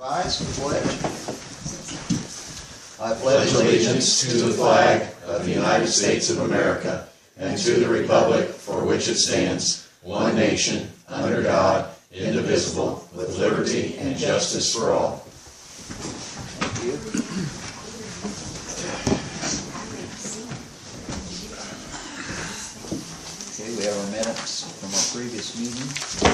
Rise for pledge. I pledge allegiance to the flag of the United States of America and to the republic for which it stands, one nation, under God, indivisible, with liberty and justice for all. Thank you. Okay, we have our minutes from our previous meeting for you.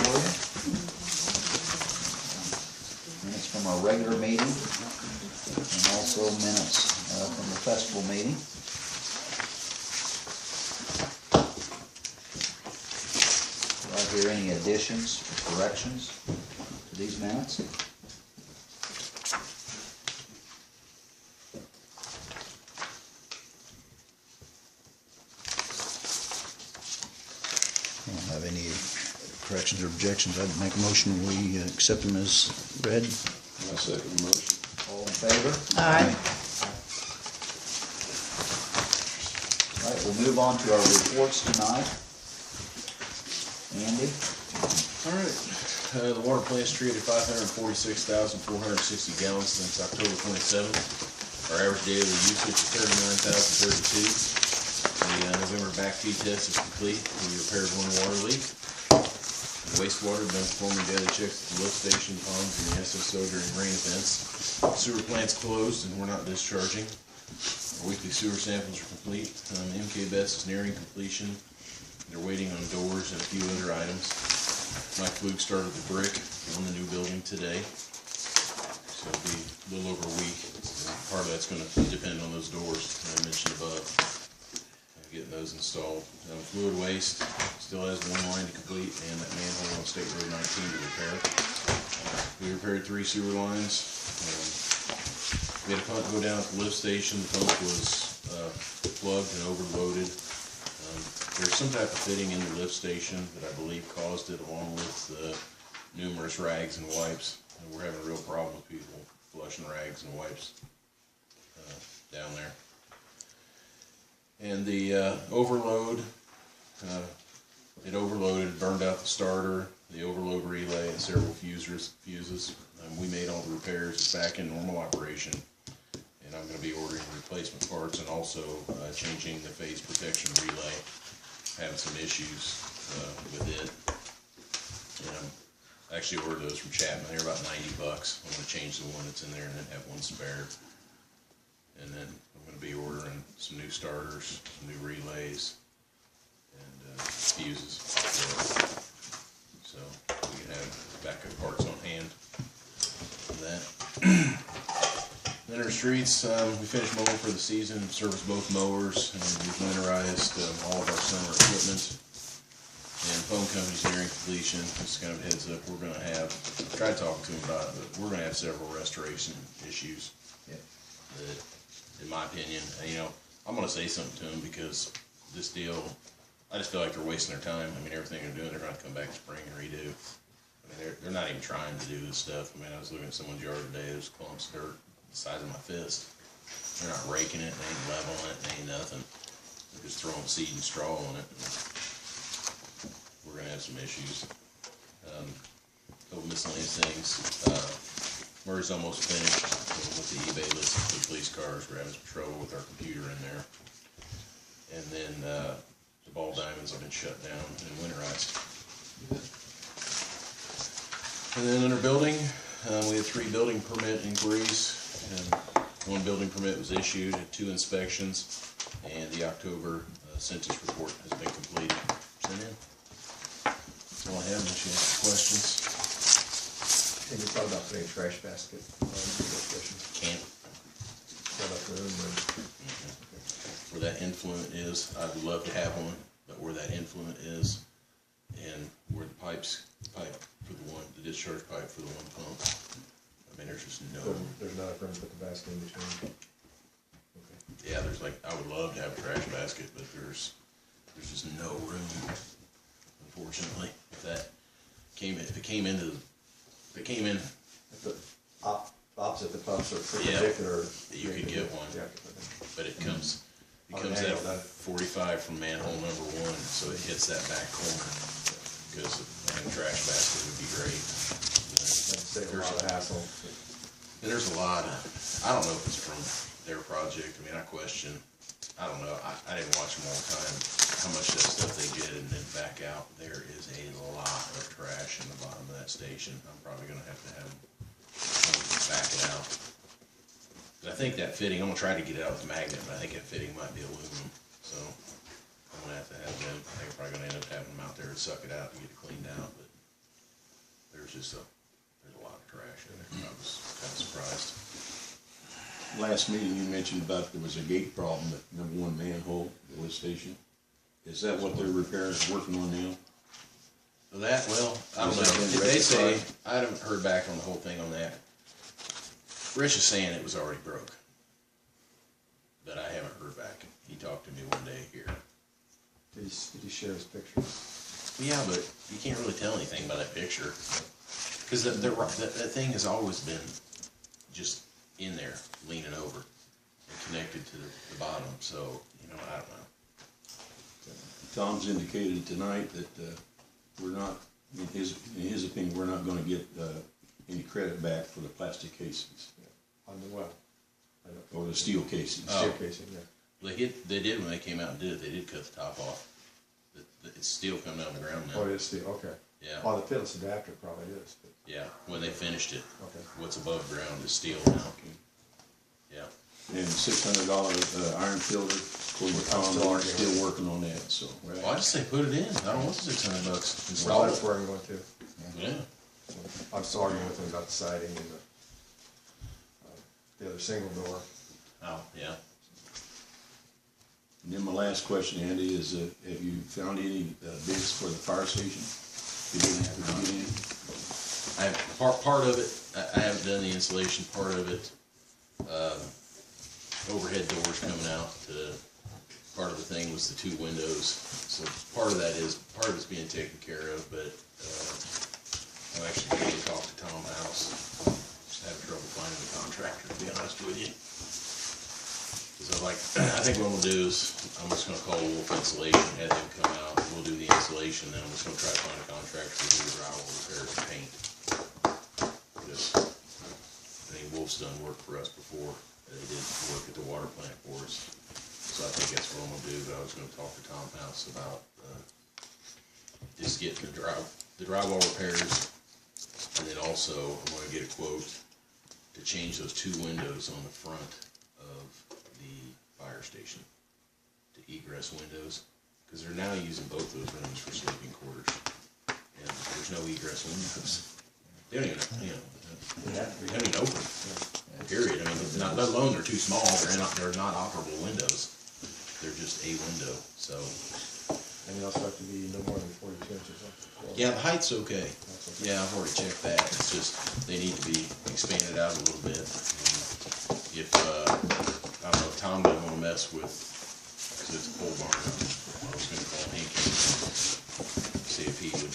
Minutes from our regular meeting, and also minutes from the festival meeting. Do I hear any additions or corrections to these minutes? I don't have any corrections or objections. I'd make a motion we accept them as read. I second the motion. All in favor? Aye. All right, we'll move on to our reports tonight. Andy? All right. The water plant's treated 546,460 gallons since October 27th. Our average daily usage is 39,032. The November back feed test is complete. We repaired one water leak. The wastewater has been performing daily checks at the lift station, ponds, and the SSO during rain events. Sewer plant's closed and we're not discharging. Our weekly sewer samples are complete. MKBS is nearing completion. They're waiting on doors and a few other items. Mike Flug started the brick on the new building today. So it'll be a little over a week. Part of that's going to depend on those doors that I mentioned above. Getting those installed. Fluid waste still has one line to complete and that manhole on State Road 19 to repair. We repaired 3 sewer lines. We had a pump go down at the lift station. The pump was plugged and overloaded. There's some type of fitting in the lift station that I believe caused it, along with numerous rags and wipes. And we're having a real problem with people flushing rags and wipes down there. And the overload, it overloaded, burned out the starter, the overload relay, and several fuses. We made all the repairs. It's back in normal operation. And I'm going to be ordering replacement parts and also changing the phase protection relay. Having some issues with it. I actually ordered those from Chapman. They're about $90. I'm going to change the one that's in there and then have one spare. And then I'm going to be ordering some new starters, some new relays, and fuses. So we can have backup parts on hand for that. Then our streets, we finished mowing for the season, serviced both mowers, and we've winterized all of our summer equipment. And phone company's nearing completion. Just kind of a heads up, we're going to have, try talking to them about it, but we're going to have several restoration issues. Yeah. That, in my opinion, I'm going to say something to them because this deal, I just feel like they're wasting their time. I mean, everything they're doing, they're going to come back in spring and redo. I mean, they're not even trying to do this stuff. I mean, I was looking at someone's yard today, there's clumps of dirt the size of my fist. They're not raking it, they ain't leveling it, they ain't nothing. They're just throwing seed and straw on it. We're going to have some issues. A couple miscellaneous things. Murray's almost finished with the eBay list for the police cars. We're having some trouble with our computer in there. And then the ball diamonds have been shut down and winterized. And then in our building, we had 3 building permit inquiries. And 1 building permit was issued, had 2 inspections, and the October census report has been completed. Sent in. That's all I have. Unless you have some questions. And you thought about putting a trash basket on the station? Can't. Thought about the room, Where that influent is, I'd love to have one, but where that influent is, and where the pipe for the discharge pipe for the one pump, I mean, there's just no. There's not a room to put the basket in between. Okay. Yeah, there's like, I would love to have a trash basket, but there's just no room, unfortunately. If it came in. If the opposite the pumps are Yeah, perpendicular. you could get one. Yeah. But it comes On at the angle, 45 from manhole number 1, so it hits that back corner. Because having a trash basket would be great. That'd save a lot of hassle. And there's a lot of, I don't know if it's from their project, I mean, I question, I don't know, I didn't watch them all the time, how much of that stuff they get and then back out. There is a lot of trash in the bottom of that station. I'm probably gonna have to have them back it out. But I think that fitting, I'm gonna try to get it out with magnet, but I think that fitting might be aluminum, so I'm gonna have to have them, I think I'm probably gonna end up having them out there to suck it out and get it cleaned out, but there's just there's a lot of trash in there. I was kinda surprised. Last meeting, you mentioned about there was a gate problem at number 1 manhole, the lift station. Is that what they're working on now? So that, well, I don't Has that know, been did they say, rectified? I haven't heard back on the whole thing on that. Rich is saying it was already broke. But I haven't heard back. He talked to me one day here. Did he share his picture? Yeah, but you can't really tell anything by that picture. Cause that thing has always been just in there, leaning over and connected to the bottom, so, you know, I don't know. Tom's indicated tonight that we're not, in his opinion, we're not gonna get any credit back for the plastic casings On the well? I don't- or the steel casings. Oh. Steel casing, yeah. They did when they came out and did it, they did cut the top off. It's steel coming out of the ground Oh, now. it is steel, okay. Yeah, Oh, the pitless adapter probably is, but, yeah, when they finished it, okay. what's above ground is steel now. Yeah, And $600 iron filter, according to Tom, still we're arguing. still working on that, so. well, I just say put it in, I don't want the $600. Well, Install that's it. where I'm going to. Yeah, I'm still arguing with him about the siding and the other single door. oh, yeah. And then my last question, Andy, is have you found any bids for the fire station? Did you get any? Part of it, I haven't done the installation, part of it, overhead doors coming out, part of the thing was the 2 windows, so part of it's being taken care of, but, I'm actually going to talk to Tom House, just having trouble finding a contractor, to be honest with you. Cause I think what we'll do is, I'm just gonna call Wolf Insulation, have them come out, we'll do the installation, then I'm just gonna try to find a contractor to do the drywall repairs and paint. Because, I think Wolf's done work for us before, they did work at the water plant for us, so I think that's what I'm gonna do, but I was gonna talk to Tom House about, just getting the drywall repairs, and then also, I'm gonna get a quote to change those 2 windows on the front of the fire station to egress windows, because they're now using both those rooms for sleeping quarters, and there's no egress windows. They don't even, they don't even open, period. I mean, not, let alone they're too small, they're not operable windows. They're just a window, so. And they also have to be no more than 42 inches. Yeah, the height's okay. That's okay. Yeah, I've already checked that. It's just, they need to be expanded out a little bit. If, I don't know, if Tom doesn't wanna mess with, cause it's a pole barn, I was gonna call Hank and see if he would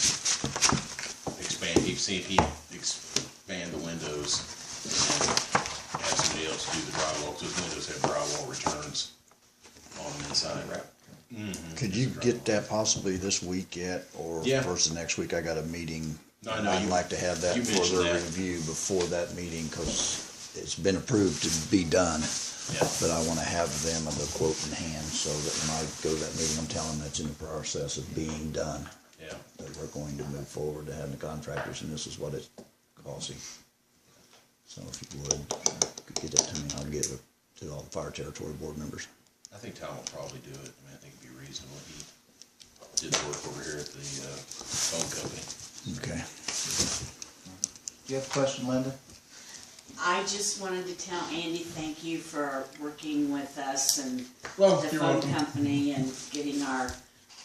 expand the windows and have somebody else do the drywall, cause those windows have drywall returns on them inside. Could you get that possibly this week yet, or Yeah. first of next week? I got a meeting. No, I know I'd you- like to have that you for mentioned their that. review before that meeting, because it's been approved to be done. Yeah. But I wanna have them the quote in hand, so that when I go to that meeting, I'm telling them it's in the process of being done. Yeah. That we're going to move forward to having the contractors, and this is what it's costing. So if you would, could get that to me, I'll give it to all the fire territory board members. I think Tom will probably do it. I mean, I think it'd be reasonable. He did work over here at the phone company. Okay. Do you have a question, Linda? I just wanted to tell Andy, thank you for working with us and Well, the you're phone welcome. company and getting our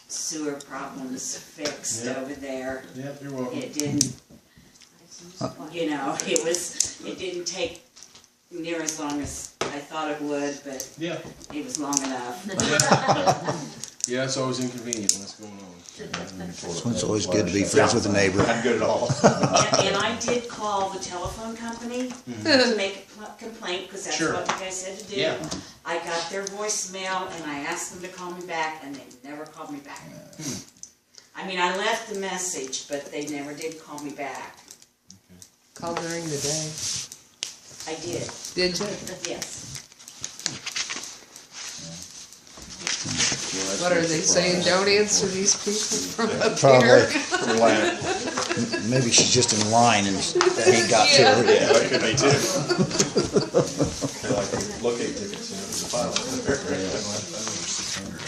sewer problems fixed Yeah. over there. Yeah, you're welcome. It didn't, you know, it didn't take near as long as I thought it would, but Yeah. it was long enough. Yeah, it's always inconvenient when it's going on. So it's always good to be friends with a neighbor. Not good at all. And I did call the telephone company to make a complaint, because that's Sure. what you guys said to do. Yeah. I got their voicemail and I asked them to call me back, and they never called me back. I mean, I left the message, but they never did call me back. Call during the day. I did, Did you? yes. What are they saying? Don't answer these people from up Probably. here? From Atlanta. Maybe she's just in line and ain't got to her Yeah, yet. that could be too. Kinda like the locate tickets, you know, the file.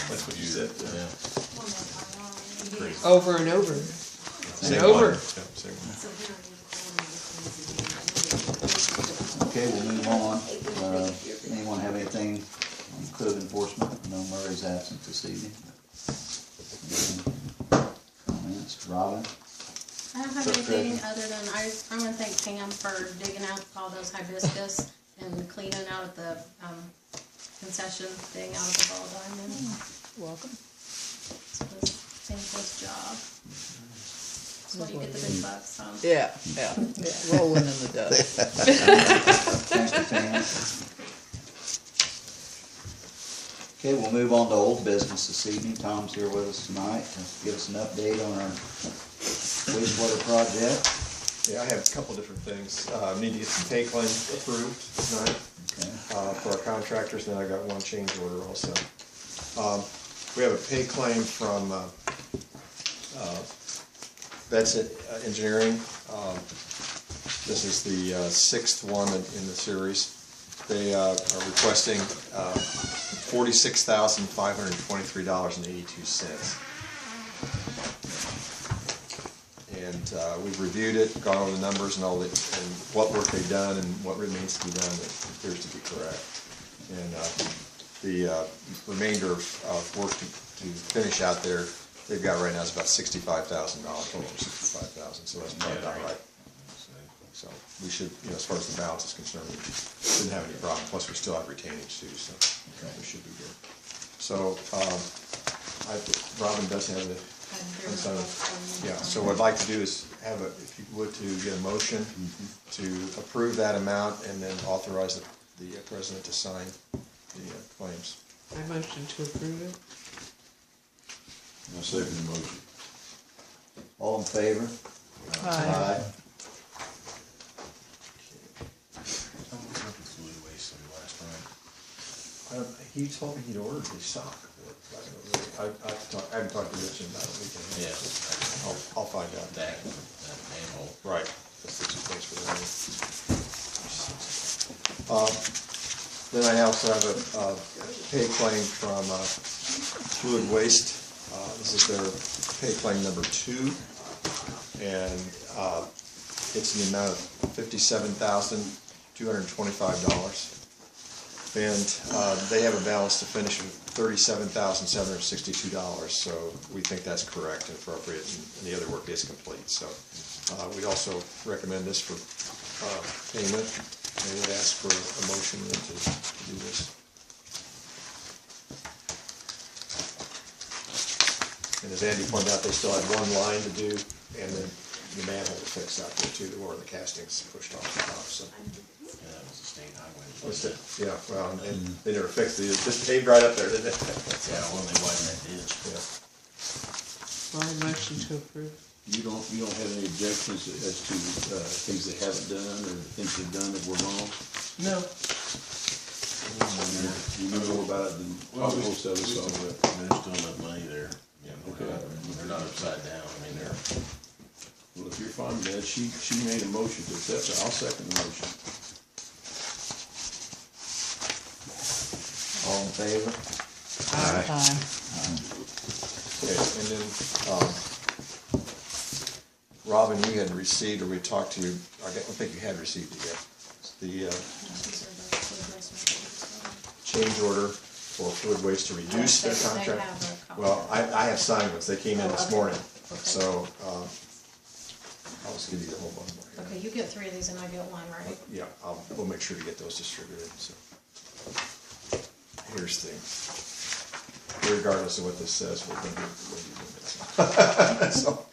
That's what you said. Over and over. Same And over. one. Yep, same one. Okay, we'll move on. Anyone have anything on code enforcement? No, Murray's absent this evening. Any comments? Robin? I don't have anything other than, I wanna thank Pam for digging out all those hibiscus and cleaning out the, concession thing out of the ball diamond. Welcome. It was a thankless job. That's why you get the big bucks, huh? Yeah, yeah, rolling in the dust. Thank you, Pam. Okay, we'll move on to old business this evening. Tom's here with us tonight to give us an update on our wastewater project. Yeah, I have a couple different things. Need to get some pay claims approved tonight. Okay. For our contractors, and then I got one change order also. We have a pay claim from Vets Engineering. This is the sixth one in the series. They are requesting $46,523.82. And we've reviewed it, gone over the numbers and all that, and what work they've done and what remains to be done that appears to be correct. And the remainder of work to finish out there, they've got right now is about $65,000, over $65,000, so that's probably about right. So we should, you know, as far as the balance is concerned, we shouldn't have any problem. Plus, we still have retainage too, so we should be good. So Robin does have the. Yeah, so what I'd like to do is have if you would, to get a motion to approve that amount and then authorize the president to sign the claims. I motion to approve it. I second the motion. All in favor? Aye. He told me he'd ordered the sock. I haven't talked to Rich about it. Yeah. I'll find out. That manhole. Right. That's the two things for that. Then I also have a pay claim from Fluid Waste. This is their pay claim number 2, and it's in the amount of $57,225. And they have a balance to finish of $37,762, so we think that's correct and appropriate, and the other work is complete. So we also recommend this for payment, and would ask for a motion to do this. And as Andy pointed out, they still had one line to do, and then the manhole to fix out there too, or the castings pushed off the top, so. Yeah, that was a state highway. Yeah, well, and they never fixed it, it just paved right up there, didn't it? Yeah, when they widened that ditch. Yeah. Well, I motion to approve. You don't have any objections as to things they haven't done or things they've done that were wrong? No. You know more about it than most of us, so. There's still enough money there. Yeah, they're not upside down. I mean, they're. Well, if you're fine with that, she made a motion to accept it, I'll second the motion. All in favor? Aye. Okay, and then, Robin, you had received, or we talked to you, I don't think you had received it yet, the change order for Fluid Waste to reduce their contract. Well, I have signed ones, they came in this morning, so, I'll just give you the whole bunch more here. Okay, you get 3 of these and I get 1, right? Yeah, we'll make sure to get those distributed, so. Here's the, regardless of what this says, we're gonna do it. So,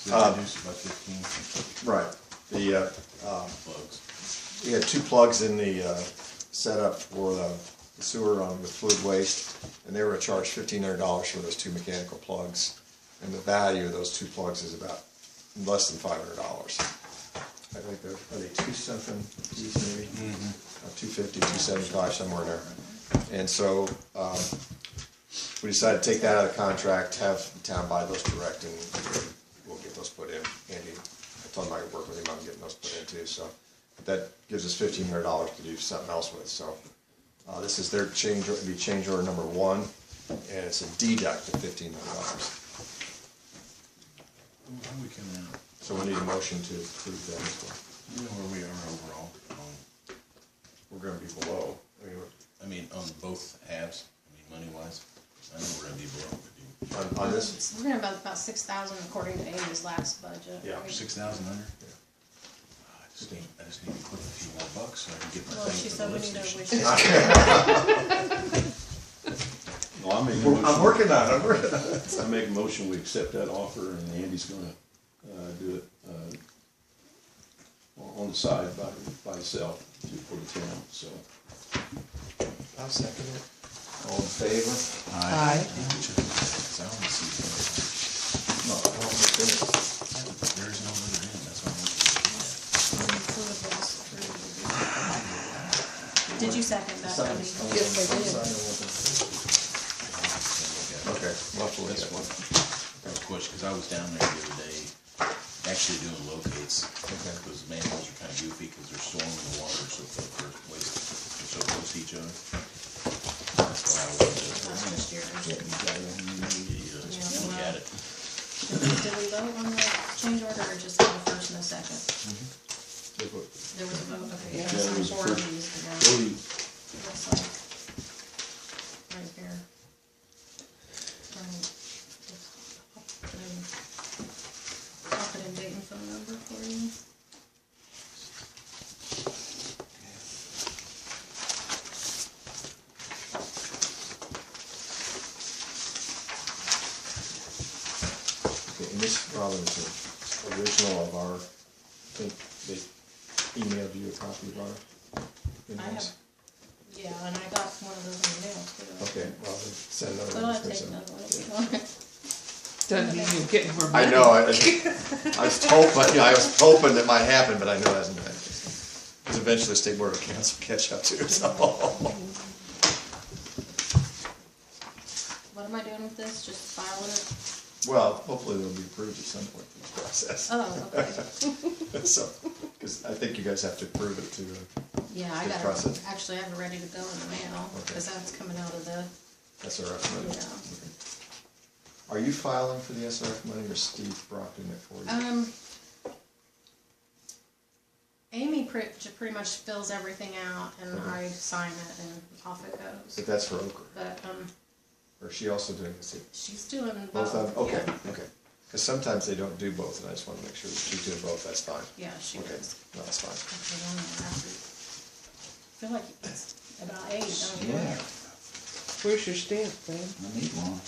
Reduced by 15 right, the, plugs. we had 2 plugs in the, setup for the sewer on with Fluid Waste, and they were charged $1,500 for those 2 mechanical plugs, and the value of those 2 plugs is about less than $500. I think are they 2 something each maybe? 250, 275, somewhere in there. And so, we decided to take that out of the contract, have the town buy those direct, and we'll get those put in. Andy, I told him I could work with him on getting those put in too, so that gives us $1,500 to do something else with, so. This is their change, it'd be change order number 1, and it's a deduct of $1,500. How are we coming out? So we need a motion to approve that as well. You know where we are overall? We're gonna be below. I mean, on both halves, I mean, money-wise, I know we're gonna be below, but On this? We're gonna about 6,000 according to Amy's last budget. Yeah. 6,000 under? Yeah. I just need to put a few more bucks so I can get my Well, she thing for said the we lift need a station. wish. Well, I make a I'm motion, working on it, I'm working on it. I make a motion, we accept that offer, and Andy's gonna, do it, on the side by himself for the town, so. I'll second it. All in favor? Aye. I wanna see No, I don't think it is. there is no other end, that's why I want you to Did you second that, Debbie? Yes, I did. Okay, we'll have to look at That's one. That was a question, cause I was down there the other day, actually doing locates. Okay. Those manholes are kinda goofy, cause they're storing the water so waste, they're so close to each other. That's why I wanted to, Last year. look at it. Did we vote on the change order or just on the first and the second? There was a vote, okay. Yeah, There's there was a four of first. these, yeah. Cody, Looks like, right here. Right. I'll put in date and phone number for you. Okay, and this, Robin, is the original of our, I think they emailed you a copy of our I have, invoice? yeah, and I got one of those in the mail too. Okay, well, then send another Well, one. I'll take another one. Doesn't mean you're getting more I money. know, I was hoping, I was hoping that might happen, but I know it hasn't been. Because eventually the state board of accounts will catch up to us all. What am I doing with this? Just filing it? Well, hopefully they'll be approved at some point in the process. Oh, okay. So, because I think you guys have to approve it to, Yeah, I Good got it, process. actually have it ready to go in the mail, because that's coming out of the, SRF money. Yeah. Okay. Are you filing for the SRF money or Steve Brock doing it for you? Amy pretty much fills everything out, and Okay. I sign it, and off it goes. But that's for Ochre, But, or is she also doing this? she's doing Both of them? Okay, yeah. okay. Because sometimes they don't do both, and I just want to make sure that she's doing both, that's fine. Yeah, she Okay, does. no, that's fine. Okay, one more after. I feel like it's about 8, don't you? Yeah, Where's your stamp, man? I need one.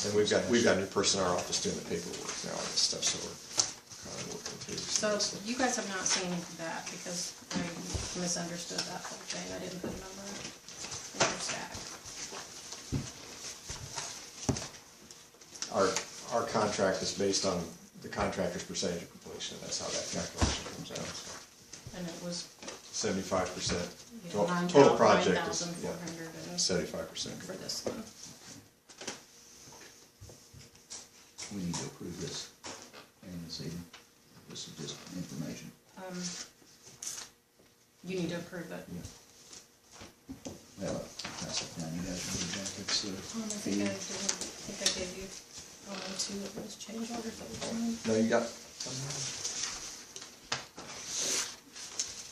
And we've got a new person in our office doing the paperwork now and stuff, so we're kind of working through. So you guys have not seen that because I misunderstood that whole thing. I didn't put a number in your stack. Our contract is based on the contractor's percentage of completion, that's how that calculation comes out. And it was 75%. yeah, Total project is, 9,400 yeah, 75%. for this one. We need to approve this, and this evening. This is just information. You need to approve it. Well, pass it down, you guys read that, it's the I fee. think I gave you 2 of those change orders that were done. No, you got,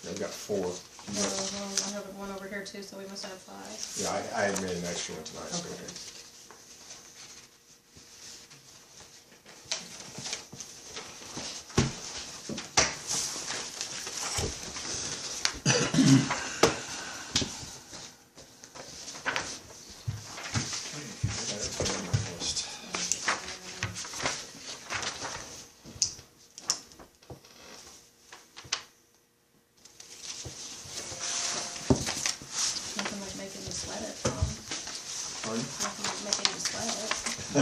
yeah, you got 4. I have one over here too, so we must have 5. Yeah, I had made an extra one tonight, so. Okay. I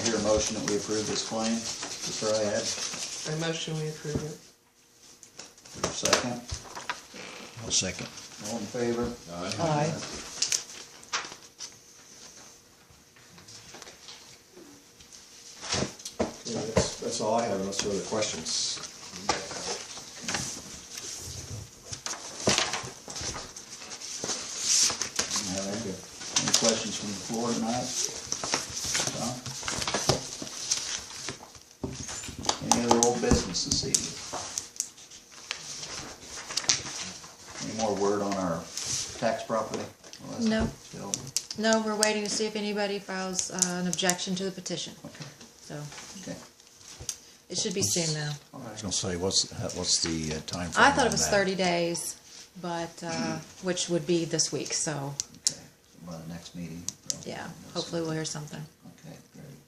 hear a motion that we approve this claim, Mr. Ahad. I motion we approve it. For a second. I'll second. All in favor? Aye. Yeah, that's all I have, unless there are other questions. Any questions from the floor tonight? Tom? Any other old business this evening? Any more word on our tax property? Melissa? No. Still? No, we're waiting to see if anybody files an objection to the petition. Okay, So okay. it should be soon now. All I was right. gonna say, what's the time frame I thought on it was that? 30 days, but, which would be this week, so, Okay, so by the next meeting. yeah, hopefully we'll hear something. Okay, great.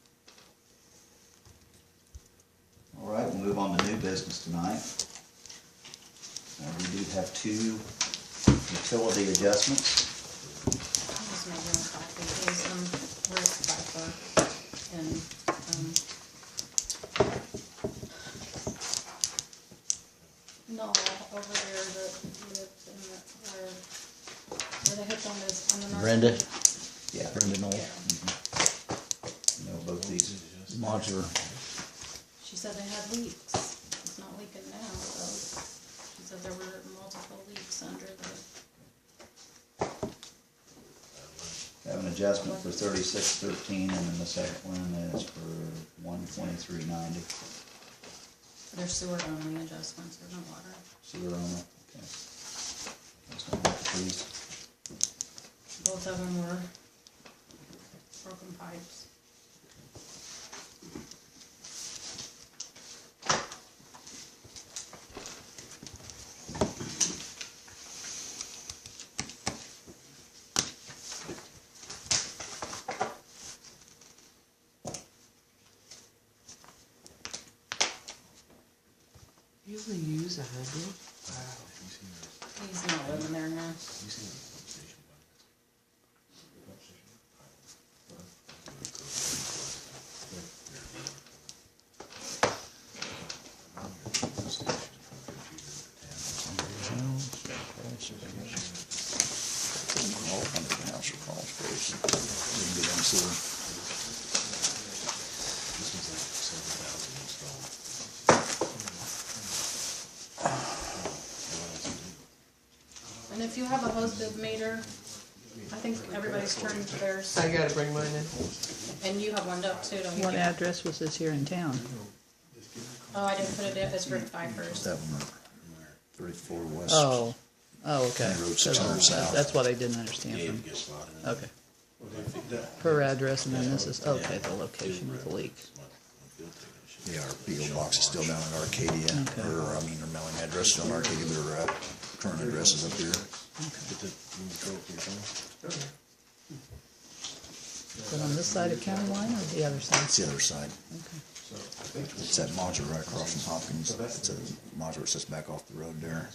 All right, we'll move on to new business tonight. We do have 2 utility adjustments. I'll just make one copy. Here's, Rick Pfeiffer and, no, over there that lived in the, where they hooked on this, on the north. Brenda? Yeah. Brenda Knoll? You know, both these. Modular. She said they had leaks. It's not leaking now, so she said there were multiple leaks under the, Have an adjustment for 3613, and then the second one is for 12390. their sewer only adjustments, there's no water. Sewer on it, okay. That's not what these. Both of them were broken pipes. Usually use a hydrant. He's not living there now. And if you have a hose bib meter, I think everybody's turned theirs, I gotta bring mine in. and you have one up too, don't you? What address was this here in town? Oh, I didn't put it in, it's Rick Pfeiffer's. 34 West. Oh, okay. County Road 600 South. That's what I didn't understand from, okay. Per address, and then this is, okay, the location of the leak. Yeah, our P.O. box is still down in Arcadia, or, I mean, our mailing address is still in Arcadia, but our current address is up here. Is it on this side of county line or the other side? It's the other side. Okay. It's that module right across from Hopkins. It's a module that sits back off the road there.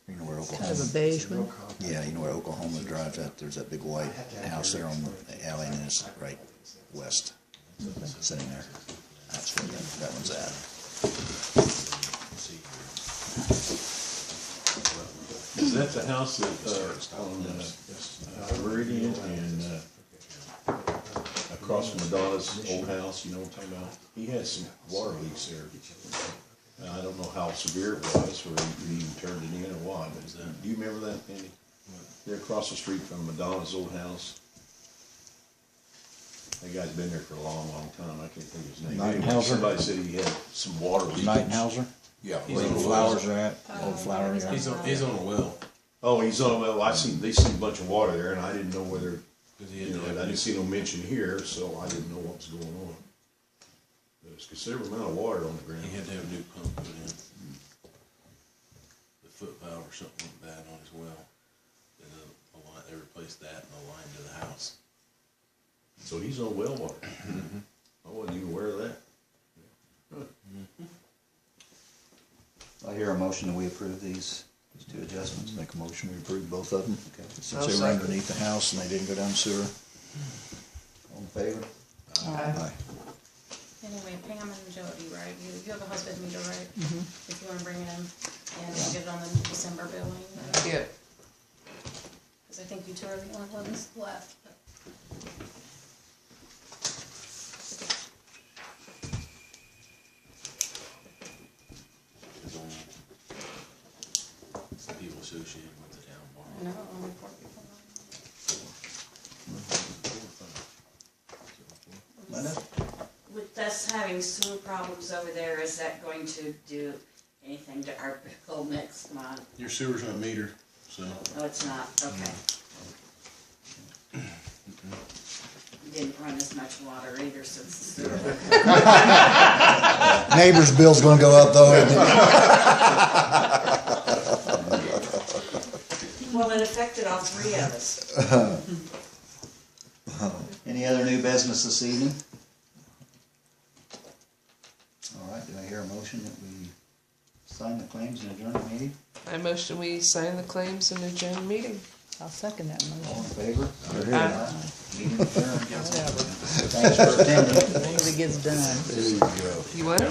You know where Kind of a Oklahoma, beige one? yeah, you know where Oklahoma drives at, there's that big white house there on the alley, and it's right west, sitting there. That's where that one's at. Is that the house that, on, Meridian and, across from Madonna's old house, you know what I'm talking about? He had some water leaks there. I don't know how severe it was, or he even turned it in or what, but do you remember that, Andy? They're across the street from Madonna's old house. That guy's been there for a long, long time, I can't think of his name. Nighthauser? Somebody said he had some water leaks. Nighthauser? Yeah. Where the flowers are at, old flower, yeah. He's on a well. Oh, he's on, well, they seen a bunch of water there, and I didn't know whether, Cause he you had know, to I have didn't see no mention here, so I didn't know what was going on. There was a considerable amount of water on the ground. He had to have a new pump put in. The foot valve or something went bad on his well. And the line, they replaced that and the line to the house. So he's on well water. I wasn't even aware of that. I hear a motion that we approve these two adjustments. Make a motion, we approve both of them. Okay. Since they were underneath the house and they didn't go down the sewer. All in favor? Aye. Anyway, Pam and Jody, right, you have a husband meter, right? If you wanna bring it in, and we'll get it on the December billing. Yeah. Cause I think you two are the only ones left. People associated with the town bar. I know, only 4 people. Linda? With us having sewer problems over there, is that going to do anything to our bill next month? Your sewer's not metered, so. No, it's not, okay. Didn't run as much water either since the sewer. Neighbor's bill's gonna go up though, isn't it? Well, it affected all three of us. Any other new business this evening? All right, do I hear a motion that we sign the claims and adjourn the meeting? I motion we sign the claims and adjourn the meeting. I'll second that All motion. in favor? Aye. Meeting adjourned. Whatever. Thanks for attending. As long as it gets done. There you go. You want it?